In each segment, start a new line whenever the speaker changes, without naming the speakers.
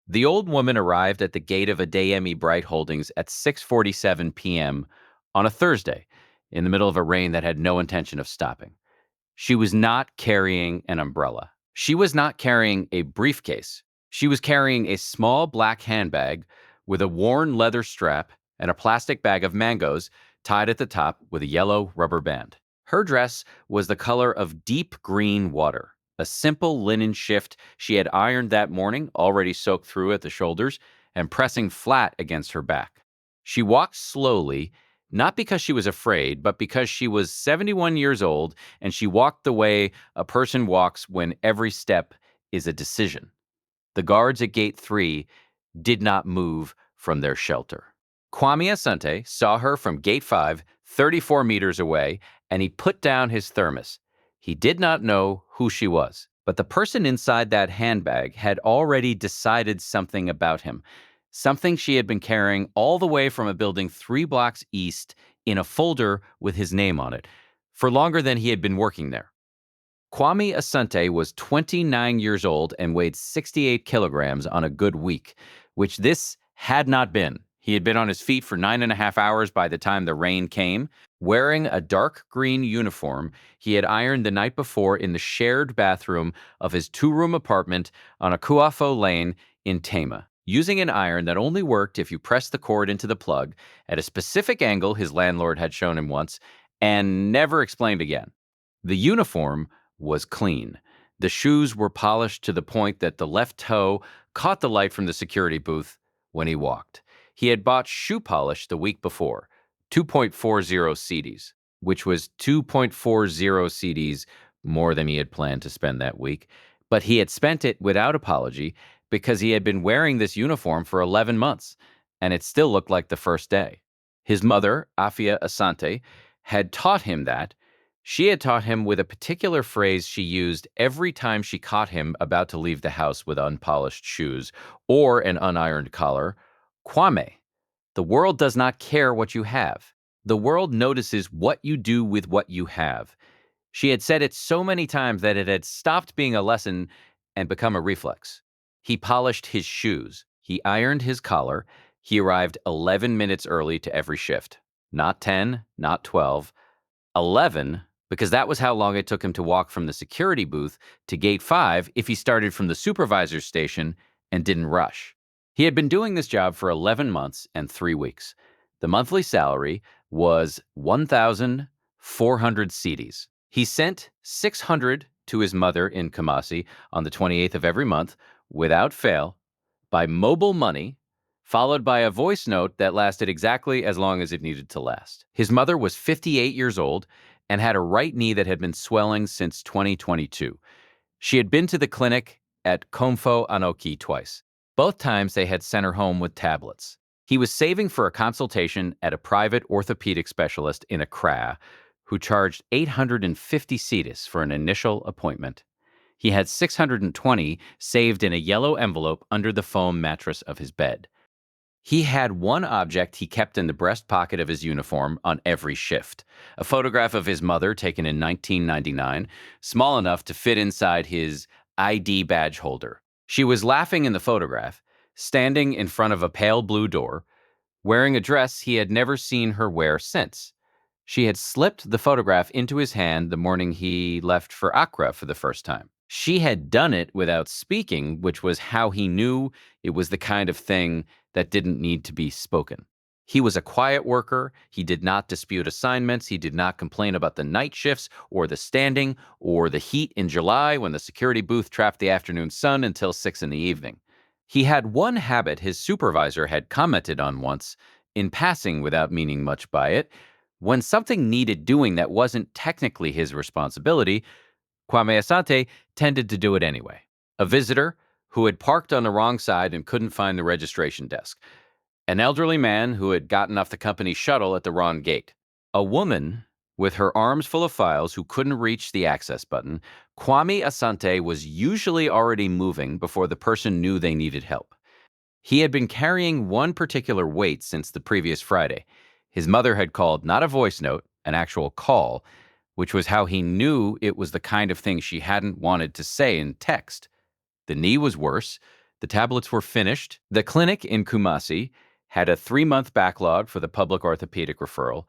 The old woman arrived at the gate of Adeyemi Bright Holdings at 6:47 p.m. on a Thursday, in the middle of a rain that had no intention of stopping. She was not carrying an umbrella. She was not carrying a briefcase. She was carrying a small black handbag with a worn leather strap and a plastic bag of mangoes tied at the top with a yellow rubber band. Her dress was the color of deep green water, a simple linen shift she had ironed that morning, already soaked through at the shoulders and pressing flat against her back. She walked slowly, not because she was afraid, but because she was 71 years old and she walked the way a person walks when every step is a decision. The guards at Gate 3 did not move from their shelter. Kwame Asante saw her from Gate 5, 34 meters away, and he put down his thermos. He did not know who she was, but the person inside that handbag had already decided something about him, something she had been carrying all the way from a building 3 blocks east in a folder with his name on it, for longer than he had been working there. Kwame Asante was 29 years old and weighed 68 kilograms on a good week, which this had not been. He had been on his feet for 9.5 hours by the time the rain came. Wearing a dark green uniform he had ironed the night before in the shared bathroom of his 2-room apartment on Akuafo Lane in Tama, using an iron that only worked if you pressed the cord into the plug at a specific angle his landlord had shown him once and never explained again. The uniform was clean. The shoes were polished to the point that the left toe caught the light from the security booth when he walked. He had bought shoe polish the week before, 2.40 CDs, which was 2.40 CDs more than he had planned to spend that week. But he had spent it without apology because he had been wearing this uniform for 11 months, and it still looked like the first day. His mother, Afia Asante, had taught him that. She had taught him with a particular phrase she used every time she caught him about to leave the house with unpolished shoes or an unironed collar. Kwame, the world does not care what you have. The world notices what you do with what you have. She had said it so many times that it had stopped being a lesson and become a reflex. He polished his shoes. He ironed his collar. He arrived 11 minutes early to every shift. Not 10, not 12, 11, because that was how long it took him to walk from the security booth to Gate 5 if he started from the supervisor's station and didn't rush. He had been doing this job for 11 months and 3 weeks. The monthly salary was 1,400 cedis. He sent 600 to his mother in Kumasi on the 28th of every month without fail by mobile money, followed by a voice note that lasted exactly as long as it needed to last. His mother was 58 years old and had a right knee that had been swelling since 2022. She had been to the clinic at Komfo Anoki twice. Both times they had sent her home with tablets. He was saving for a consultation at a private orthopedic specialist in Accra who charged 850 cedis for an initial appointment. He had 620 saved in a yellow envelope under the foam mattress of his bed. He had one object he kept in the breast pocket of his uniform on every shift, a photograph of his mother taken in 1999, small enough to fit inside his ID badge holder. She was laughing in the photograph, standing in front of a pale blue door, wearing a dress he had never seen her wear since. She had slipped the photograph into his hand the morning he left for Accra for the first time. She had done it without speaking, which was how he knew it was the kind of thing that didn't need to be spoken. He was a quiet worker. He did not dispute assignments. He did not complain about the night shifts or the standing or the heat in July when the security booth trapped the afternoon sun until 6 in the evening. He had one habit his supervisor had commented on once, in passing without meaning much by it. When something needed doing that wasn't technically his responsibility, Kwame Asante tended to do it anyway. A visitor who had parked on the wrong side and couldn't find the registration desk. An elderly man who had gotten off the company shuttle at the wrong gate. A woman with her arms full of files who couldn't reach the access button. Kwame Asante was usually already moving before the person knew they needed help. He had been carrying one particular weight since the previous Friday. His mother had called not a voice note, an actual call, which was how he knew it was the kind of thing she hadn't wanted to say in text. The knee was worse. The tablets were finished. The clinic in Kumasi had a 3-month backlog for the public orthopedic referral,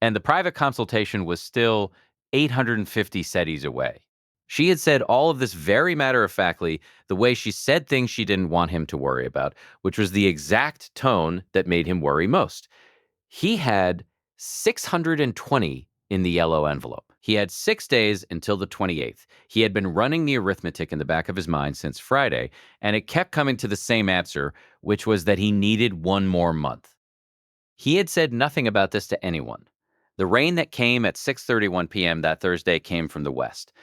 and the private consultation was still 850 cedis away. She had said all of this very matter-of-factly, the way she said things she didn't want him to worry about, which was the exact tone that made him worry most. He had 620 in the yellow envelope. He had 6 days until the 28th. He had been running the arithmetic in the back of his mind since Friday, and it kept coming to the same answer, which was that he needed one more month. He had said nothing about this to anyone. The rain that came at 6:31 p.m. that Thursday came from the west,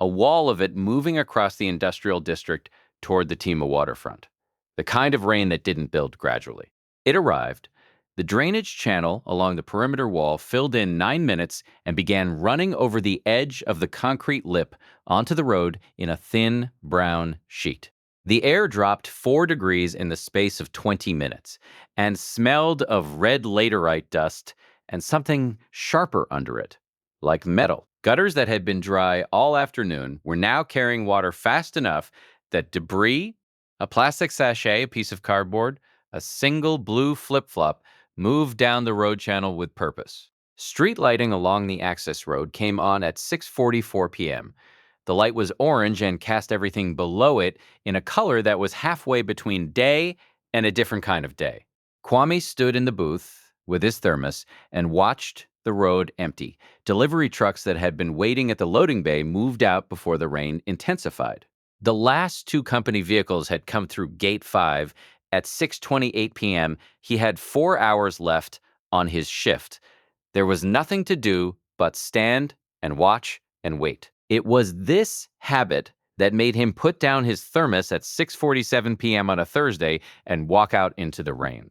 a wall of it moving across the industrial district toward the Tima waterfront, the kind of rain that didn't build gradually. It arrived. The drainage channel along the perimeter wall filled in 9 minutes and began running over the edge of the concrete lip onto the road in a thin brown sheet. The air dropped 4 degrees in the space of 20 minutes and smelled of red laterite dust and something sharper under it, like metal. Gutters that had been dry all afternoon were now carrying water fast enough that debris, a plastic sachet, a piece of cardboard, a single blue flip-flop moved down the road channel with purpose. Street lighting along the access road came on at 6:44 p.m. The light was orange and cast everything below it in a color that was halfway between day and a different kind of day. Kwame stood in the booth with his thermos and watched the road empty. Delivery trucks that had been waiting at the loading bay moved out before the rain intensified. The last 2 company vehicles had come through Gate 5 at 6:28 p.m. He had 4 hours left on his shift. There was nothing to do but stand and watch and wait. It was this habit that made him put down his thermos at 6:47 p.m. on a Thursday and walk out into the rain.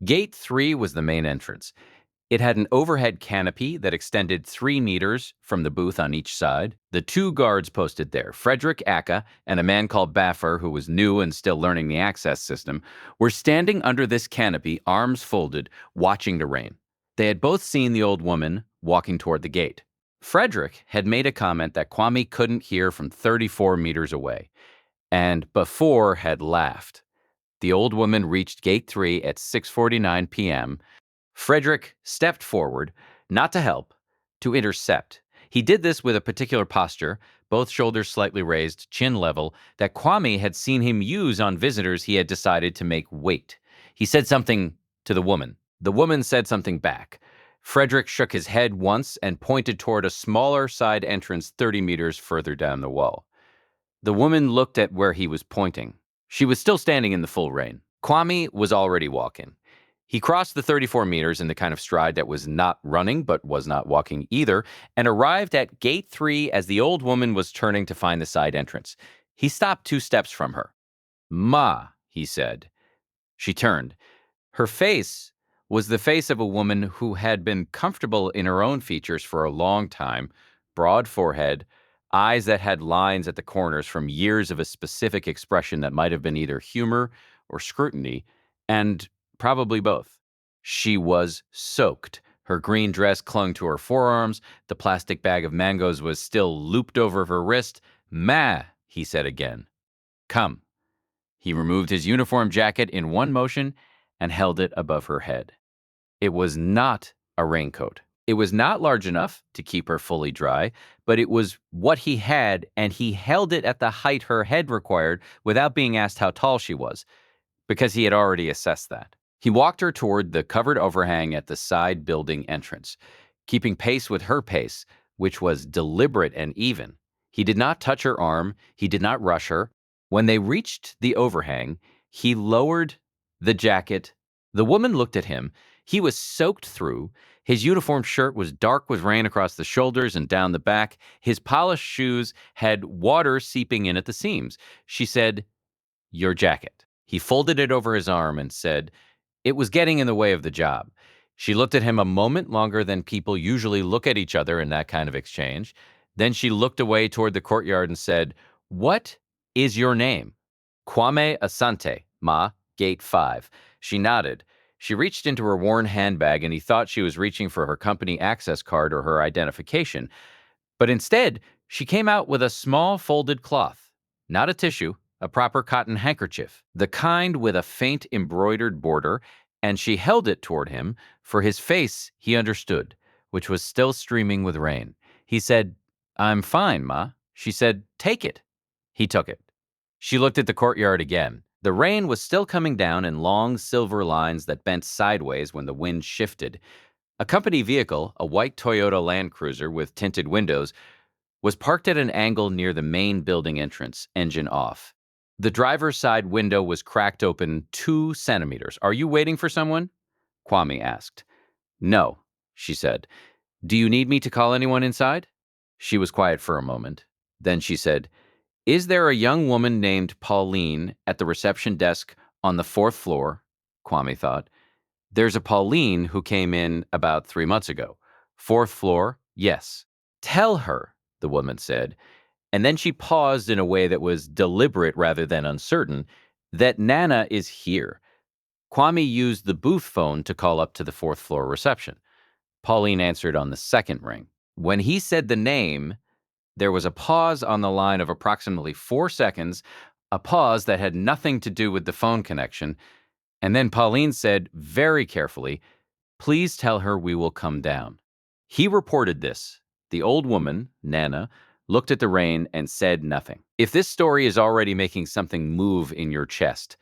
Gate 3 was the main entrance. It had an overhead canopy that extended 3 meters from the booth on each side. The 2 guards posted there, Frederick Aka and a man called Baffer, who was new and still learning the access system, were standing under this canopy, arms folded, watching the rain. They had both seen the old woman walking toward the gate. Frederick had made a comment that Kwame couldn't hear from 34 meters away, and before had laughed. The old woman reached Gate 3 at 6:49 p.m. Frederick stepped forward, not to help, to intercept. He did this with a particular posture, both shoulders slightly raised, chin level, that Kwame had seen him use on visitors he had decided to make wait. He said something to the woman. The woman said something back. Frederick shook his head once and pointed toward a smaller side entrance 30 meters further down the wall. The woman looked at where he was pointing. She was still standing in the full rain. Kwame was already walking. He crossed the 34 meters in the kind of stride that was not running but was not walking either, and arrived at Gate 3 as the old woman was turning to find the side entrance. He stopped 2 steps from her. "Ma," he said. She turned. Her face was the face of a woman who had been comfortable in her own features for a long time, broad forehead, eyes that had lines at the corners from years of a specific expression that might have been either humor or scrutiny, and probably both. She was soaked. Her green dress clung to her forearms. The plastic bag of mangoes was still looped over her wrist. "Ma," he said again. "Come." He removed his uniform jacket in one motion and held it above her head. It was not a raincoat. It was not large enough to keep her fully dry, but it was what he had, and he held it at the height her head required without being asked how tall she was, because he had already assessed that. He walked her toward the covered overhang at the side building entrance, keeping pace with her pace, which was deliberate and even. He did not touch her arm. He did not rush her. When they reached the overhang, he lowered the jacket. The woman looked at him. He was soaked through. His uniform shirt was dark with rain across the shoulders and down the back. His polished shoes had water seeping in at the seams. She said, "Your jacket." He folded it over his arm and said, "It was getting in the way of the job." She looked at him a moment longer than people usually look at each other in that kind of exchange. Then she looked away toward the courtyard and said, "What is your name?" "Kwame Asante, Ma, Gate 5. She nodded. She reached into her worn handbag, and he thought she was reaching for her company access card or her identification. But instead, she came out with a small folded cloth. Not a tissue, a proper cotton handkerchief, the kind with a faint embroidered border, and she held it toward him. For his face, he understood, which was still streaming with rain. He said, "I'm fine, Ma." She said, "Take it." He took it. She looked at the courtyard again. The rain was still coming down in long silver lines that bent sideways when the wind shifted. A company vehicle, a white Toyota Land Cruiser with tinted windows, was parked at an angle near the main building entrance, engine off. The driver's side window was cracked open 2 centimeters. "Are you waiting for someone?" Kwame asked. "No," she said. "Do you need me to call anyone inside?" She was quiet for a moment. Then she said, "Is there a young woman named Pauline at the reception desk on the 4th floor?" Kwame thought. "There's a Pauline who came in about 3 months ago. 4th floor, yes." "Tell her," the woman said, and then she paused in a way that was deliberate rather than uncertain, "that Nana is here." Kwame used the booth phone to call up to the 4th floor reception. Pauline answered on the second ring. When he said the name, there was a pause on the line of approximately 4 seconds, a pause that had nothing to do with the phone connection, and then Pauline said very carefully, "Please tell her we will come down." He reported this. The old woman, Nana, looked at the rain and said nothing. If this story is already making something move in your chest,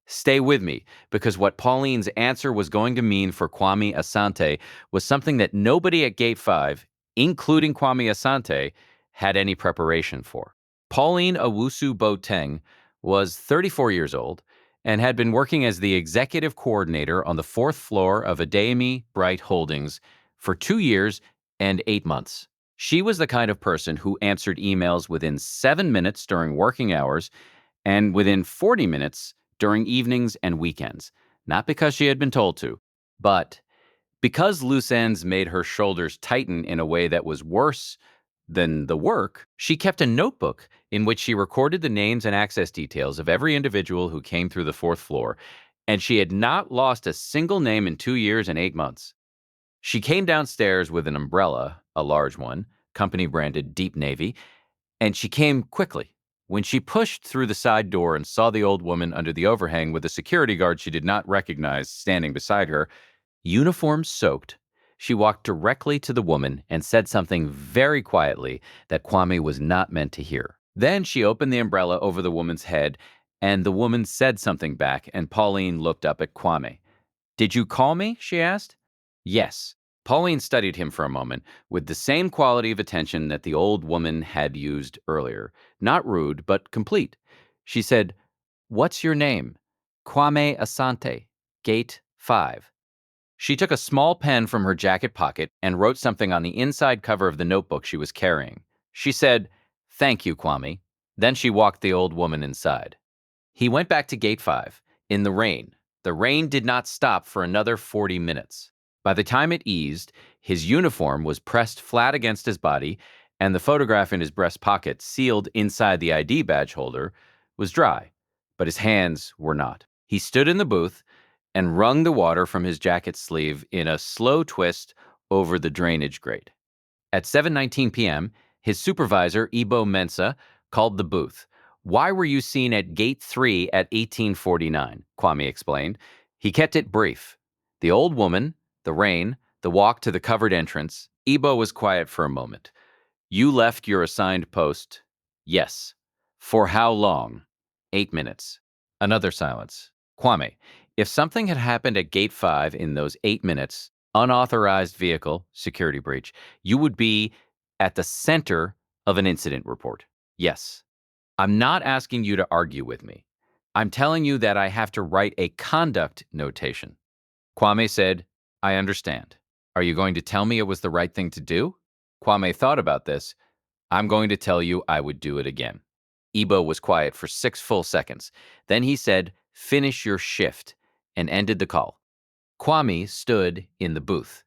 stay with me, because what Pauline's answer was going to mean for Kwame Asante was something that nobody at Gate 5, including Kwame Asante, had any preparation for. Pauline Owusu Boateng was 34 years old and had been working as the executive coordinator on the 4th floor of Adeyemi Bright Holdings for 2 years and 8 months. She was the kind of person who answered emails within 7 minutes during working hours and within 40 minutes during evenings and weekends, not because she had been told to, but because loose ends made her shoulders tighten in a way that was worse than the work. She kept a notebook in which she recorded the names and access details of every individual who came through the 4th floor, and she had not lost a single name in 2 years and 8 months. She came downstairs with an umbrella, a large one, company branded Deep Navy, and she came quickly. When she pushed through the side door and saw the old woman under the overhang with a security guard she did not recognize standing beside her, uniform soaked, she walked directly to the woman and said something very quietly that Kwame was not meant to hear. Then she opened the umbrella over the woman's head, and the woman said something back, and Pauline looked up at Kwame. "Did you call me?" she asked. "Yes." Pauline studied him for a moment with the same quality of attention that the old woman had used earlier. Not rude, but complete. She said, "What's your name?" "Kwame Asante, Gate 5. She took a small pen from her jacket pocket and wrote something on the inside cover of the notebook she was carrying. She said, "Thank you, Kwame." Then she walked the old woman inside. He went back to Gate 5 in the rain. The rain did not stop for another 40 minutes. By the time it eased, his uniform was pressed flat against his body, and the photograph in his breast pocket, sealed inside the ID badge holder, was dry, but his hands were not. He stood in the booth and wrung the water from his jacket sleeve in a slow twist over the drainage grate. At 7:19 p.m., his supervisor, Ibo Mensa, called the booth. "Why were you seen at Gate 3 at 1849? Kwame explained. He kept it brief. The old woman, the rain, the walk to the covered entrance. Ibo was quiet for a moment. "You left your assigned post?" "Yes." "For how long?" "8 minutes." Another silence. "Kwame, if something had happened at Gate 5 in those 8 minutes, unauthorized vehicle, security breach, you would be at the center of an incident report." "Yes." "I'm not asking you to argue with me. I'm telling you that I have to write a conduct notation." Kwame said, "I understand. Are you going to tell me it was the right thing to do?" Kwame thought about this. "I'm going to tell you I would do it again." Ibo was quiet for 6 full seconds. Then he said, "Finish your shift," and ended the call. Kwame stood in the booth.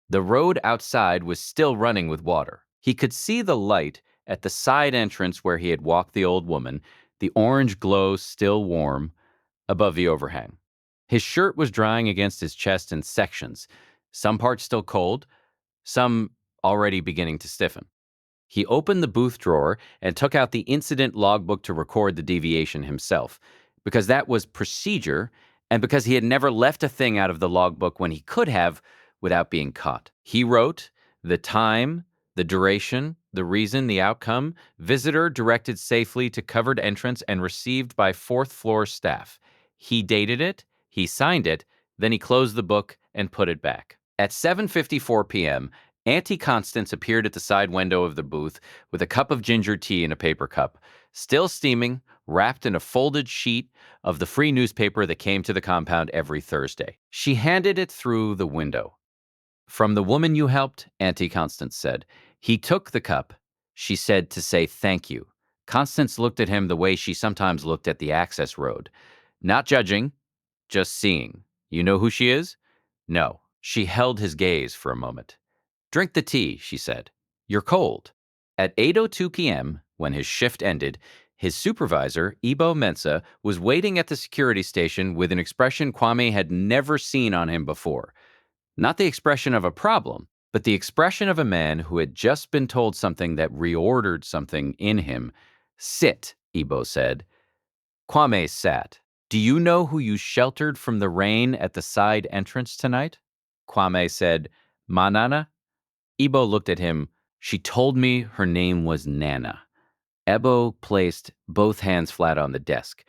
The road outside was still running with water. He could see the light at the side entrance where he had walked the old woman, the orange glow still warm above the overhang. His shirt was drying against his chest in sections, some parts still cold, some already beginning to stiffen. He opened the booth drawer and took out the incident logbook to record the deviation himself, because that was procedure and because he had never left a thing out of the logbook when he could have without being caught. He wrote the time, the duration, the reason, the outcome, visitor directed safely to covered entrance and received by fourth floor staff. He dated it, he signed it, then he closed the book and put it back. At 7:54 p.m., Auntie Constance appeared at the side window of the booth with a cup of ginger tea in a paper cup, still steaming, wrapped in a folded sheet of the free newspaper that came to the compound every Thursday. She handed it through the window. "From the woman you helped," Auntie Constance said. He took the cup. She said to say thank you. Constance looked at him the way she sometimes looked at the access road. Not judging, just seeing. "You know who she is?" "No." She held his gaze for a moment. "Drink the tea," she said. "You're cold." At 8:02 p.m., when his shift ended, his supervisor, Ibo Mensa, was waiting at the security station with an expression Kwame had never seen on him before. Not the expression of a problem, but the expression of a man who had just been told something that reordered something in him. "Sit," Ibo said. Kwame sat. "Do you know who you sheltered from the rain at the side entrance tonight?" Kwame said, "Manana?" Ibo looked at him. "She told me her name was Nana." Ebo placed both hands flat on the desk.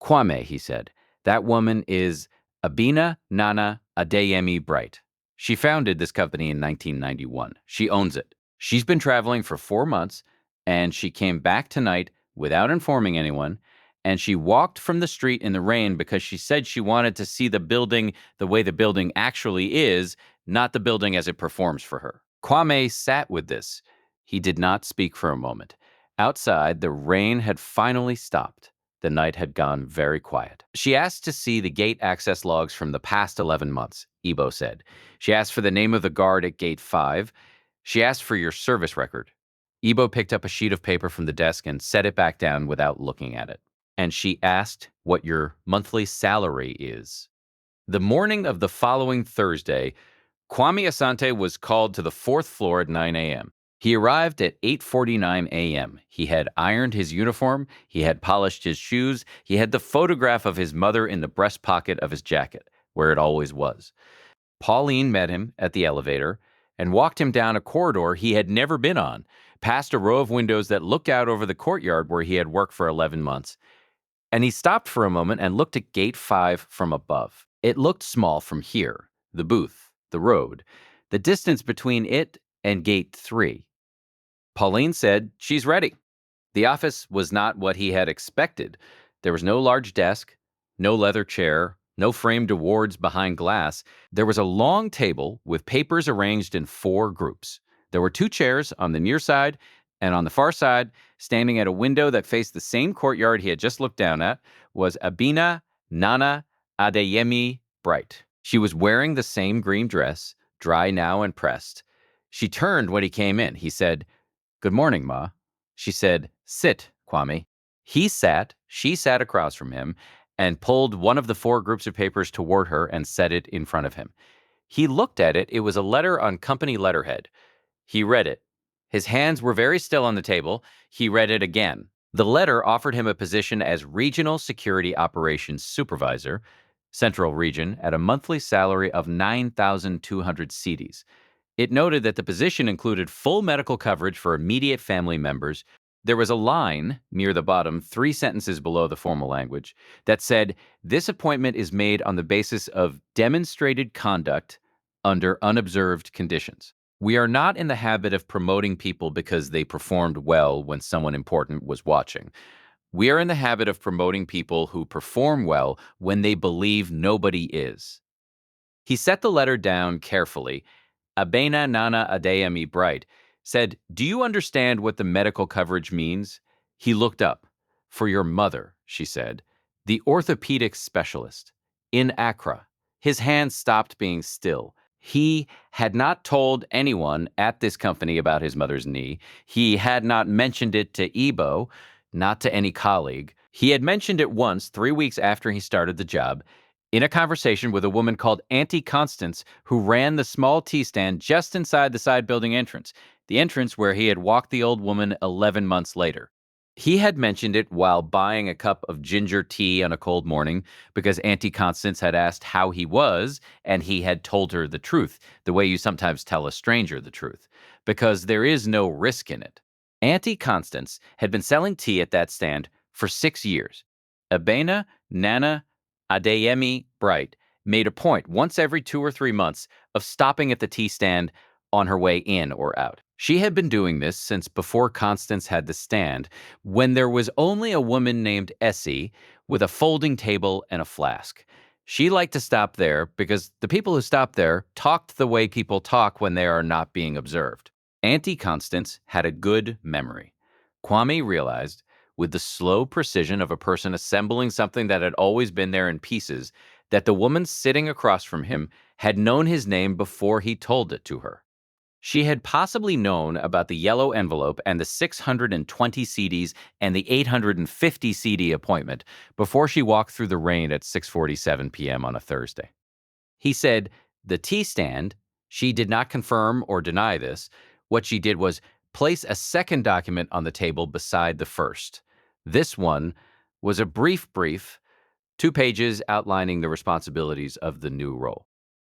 "Kwame," he said, "that woman is Abina Nana Adeyemi Bright. She founded this company in 1991. She owns it. She's been traveling for 4 months, and she came back tonight without informing anyone, and she walked from the street in the rain because she said she wanted to see the building the way the building actually is, not the building as it performs for her." Kwame sat with this. He did not speak for a moment. Outside, the rain had finally stopped. The night had gone very quiet. "She asked to see the gate access logs from the past 11 months, Ibo said. "She asked for the name of the guard at gate 5. She asked for your service record." Ibo picked up a sheet of paper from the desk and set it back down without looking at it. "And she asked what your monthly salary is." The morning of the following Thursday, Kwame Asante was called to the fourth floor at 9 a.m. He arrived at 8:49 a.m. He had ironed his uniform, he had polished his shoes, he had the photograph of his mother in the breast pocket of his jacket, where it always was. Pauline met him at the elevator and walked him down a corridor he had never been on, past a row of windows that looked out over the courtyard where he had worked for 11 months. And he stopped for a moment and looked at gate 5 from above. It looked small from here, the booth, the road, the distance between it and gate 3. Pauline said, "She's ready." The office was not what he had expected. There was no large desk, no leather chair, no framed awards behind glass. There was a long table with papers arranged in 4 groups. There were 2 chairs on the near side, and on the far side, standing at a window that faced the same courtyard he had just looked down at, was Abina Nana Adeyemi Bright. She was wearing the same green dress, dry now and pressed. She turned when he came in. He said, "Good morning, Ma." She said, "Sit, Kwame." He sat, she sat across from him, and pulled one of the 4 groups of papers toward her and set it in front of him. He looked at it. It was a letter on company letterhead. He read it. His hands were very still on the table. He read it again. The letter offered him a position as Regional Security Operations Supervisor, Central Region, at a monthly salary of 9,200 cedis. It noted that the position included full medical coverage for immediate family members. There was a line near the bottom, 3 sentences below the formal language, that said, "This appointment is made on the basis of demonstrated conduct under unobserved conditions." We are not in the habit of promoting people because they performed well when someone important was watching. We are in the habit of promoting people who perform well when they believe nobody is. He set the letter down carefully. Abena Nana Adeyemi Bright said, "Do you understand what the medical coverage means?" He looked up. "For your mother," she said, "the orthopedic specialist in Accra." His hands stopped being still. He had not told anyone at this company about his mother's knee. He had not mentioned it to Ibo, not to any colleague. He had mentioned it once 3 weeks after he started the job, in a conversation with a woman called Auntie Constance, who ran the small tea stand just inside the side building entrance. the entrance where he had walked the old woman 11 months later. He had mentioned it while buying a cup of ginger tea on a cold morning because Auntie Constance had asked how he was, and he had told her the truth, the way you sometimes tell a stranger the truth, because there is no risk in it. Auntie Constance had been selling tea at that stand for 6 years. Abena Nana Adeyemi Bright made a point once every 2 or 3 months of stopping at the tea stand on her way in or out. She had been doing this since before Constance had the stand, when there was only a woman named Essie with a folding table and a flask. She liked to stop there because the people who stopped there talked the way people talk when they are not being observed. Auntie Constance had a good memory. Kwame realized, with the slow precision of a person assembling something that had always been there in pieces, that the woman sitting across from him had known his name before he told it to her. She had possibly known about the yellow envelope and the 620 CDs and the 850 CD appointment before she walked through the rain at 6:47 p.m. on a Thursday. He said the tea stand, she did not confirm or deny this. What she did was place a second document on the table beside the first. This one was a brief, 2 pages outlining the responsibilities of the new role.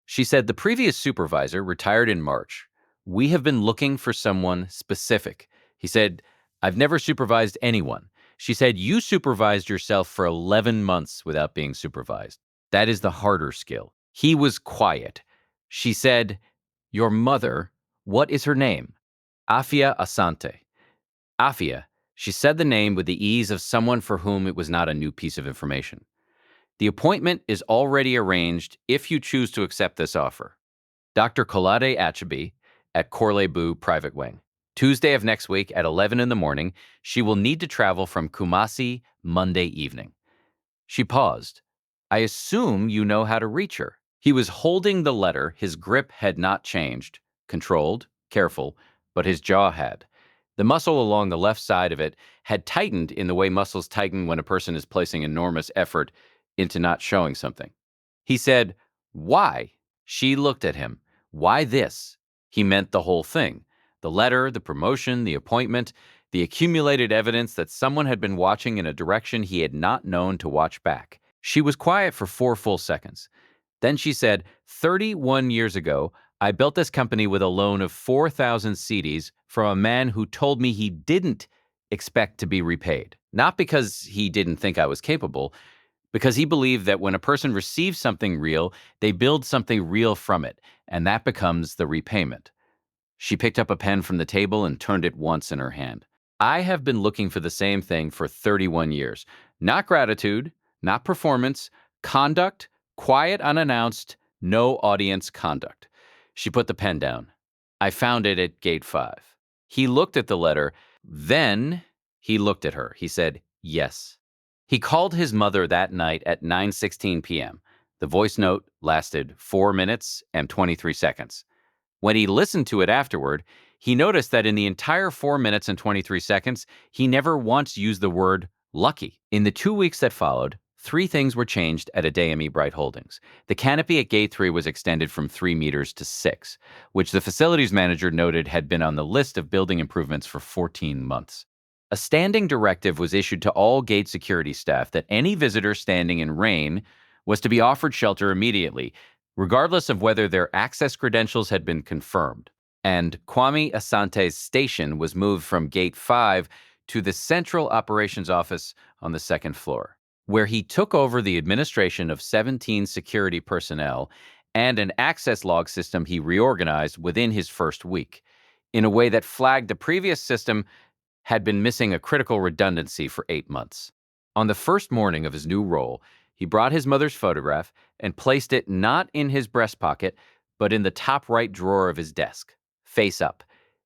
She said the previous supervisor retired in March. We have been looking for someone specific. He said, I've never supervised anyone. She said, you supervised yourself for 11 months without being supervised. That is the harder skill. He was quiet. She said, your mother, what is her name? Afia Asante. Afia. She said the name with the ease of someone for whom it was not a new piece of information. The appointment is already arranged if you choose to accept this offer. Dr. Kolade Achabi at Corlebu Private Wing. Tuesday of next week at 11 in the morning, she will need to travel from Kumasi Monday evening. She paused. I assume you know how to reach her. He was holding the letter. His grip had not changed. Controlled, careful, but his jaw had. The muscle along the left side of it had tightened in the way muscles tighten when a person is placing enormous effort into not showing something. He said, why? She looked at him. Why this? He meant the whole thing. The letter, the promotion, the appointment, the accumulated evidence that someone had been watching in a direction he had not known to watch back. She was quiet for 4 full seconds. Then she said, 31 years ago, I built this company with a loan of 4,000 CDs from a man who told me he didn't expect to be repaid. Not because he didn't think I was capable, because he believed that when a person receives something real, they build something real from it, and that becomes the repayment. She picked up a pen from the table and turned it once in her hand. I have been looking for the same thing for 31 years. Not gratitude, not performance, conduct, quiet, unannounced, no audience conduct. She put the pen down. I found it at gate 5. He looked at the letter. Then he looked at her. He said, yes. He called his mother that night at 9:16 p.m. The voice note lasted 4 minutes and 23 seconds. When he listened to it afterward, he noticed that in the entire 4 minutes and 23 seconds, he never once used the word lucky. In the 2 weeks that followed, 3 things were changed at Adeyemi Bright Holdings. The canopy at Gate 3 was extended from 3 meters to 6, which the facilities manager noted had been on the list of building improvements for 14 months. A standing directive was issued to all gate security staff that any visitor standing in rain was to be offered shelter immediately, regardless of whether their access credentials had been confirmed. And Kwame Asante's station was moved from Gate 5 to the Central Operations Office on the second floor, where he took over the administration of 17 security personnel and an access log system he reorganized within his first week, in a way that flagged the previous system had been missing a critical redundancy for 8 months. On the first morning of his new role, he brought his mother's photograph and placed it not in his breast pocket, but in the top right drawer of his desk, face up.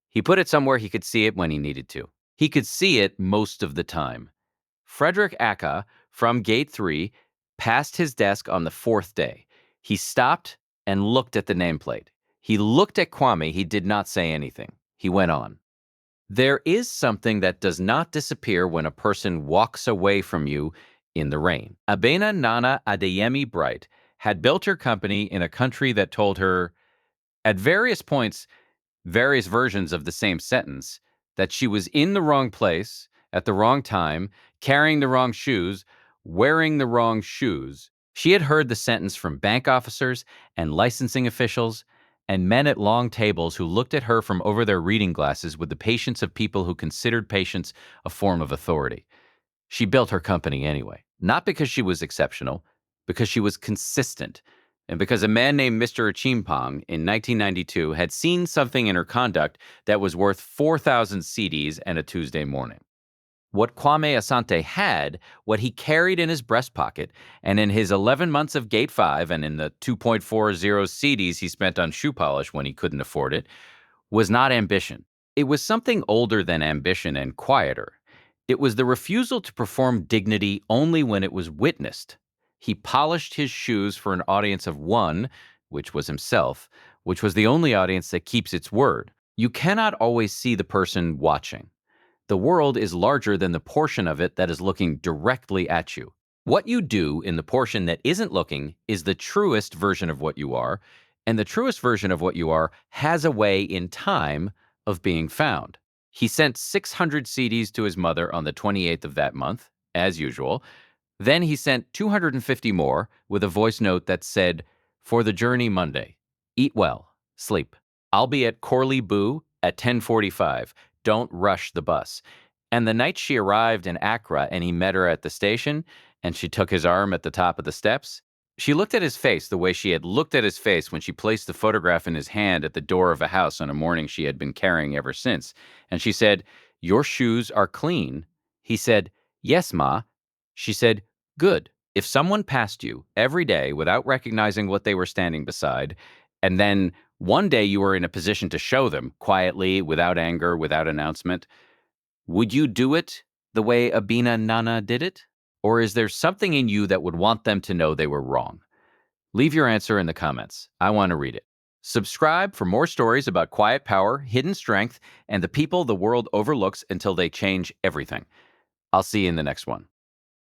He put it somewhere he could see it when he needed to. He could see it most of the time. Frederick Aka, from Gate 3, passed his desk on the 4th day. He stopped and looked at the nameplate. He looked at Kwame. He did not say anything. He went on. There is something that does not disappear when a person walks away from you in the rain. Abena Nana Adeyemi Bright had built her company in a country that told her, at various points, various versions of the same sentence, that she was in the wrong place at the wrong time, carrying the wrong shoes, wearing the wrong shoes. She had heard the sentence from bank officers and licensing officials and men at long tables who looked at her from over their reading glasses with the patience of people who considered patience a form of authority. She built her company anyway, not because she was exceptional, because she was consistent, and because a man named Mr. Achimpong in 1992 had seen something in her conduct that was worth 4,000 CDs and a Tuesday morning. What Kwame Asante had, what he carried in his breast pocket, and in his 11 months of Gate 5 and in the 2.40 CDs he spent on shoe polish when he couldn't afford it, was not ambition. It was something older than ambition and quieter. It was the refusal to perform dignity only when it was witnessed. He polished his shoes for an audience of one, which was himself, which was the only audience that keeps its word. You cannot always see the person watching. The world is larger than the portion of it that is looking directly at you. What you do in the portion that isn't looking is the truest version of what you are, and the truest version of what you are has a way in time of being found. He sent 600 CDs to his mother on the 28th of that month, as usual. Then he sent 250 more with a voice note that said, "For the journey Monday. Eat well. Sleep. I'll be at Corley Boo at 10:45. Don't rush the bus." And the night she arrived in Accra and he met her at the station, and she took his arm at the top of the steps, she looked at his face the way she had looked at his face when she placed the photograph in his hand at the door of a house on a morning she had been carrying ever since. And she said, "Your shoes are clean." He said, "Yes, Ma." She said, "Good." If someone passed you every day without recognizing what they were standing beside, and then one day you were in a position to show them quietly, without anger, without announcement, would you do it the way Abina Nana did it? Or is there something in you that would want them to know they were wrong? Leave your answer in the comments. I want to read it. Subscribe for more stories about quiet power, hidden strength, and the people the world overlooks until they change everything. I'll see you in the next one.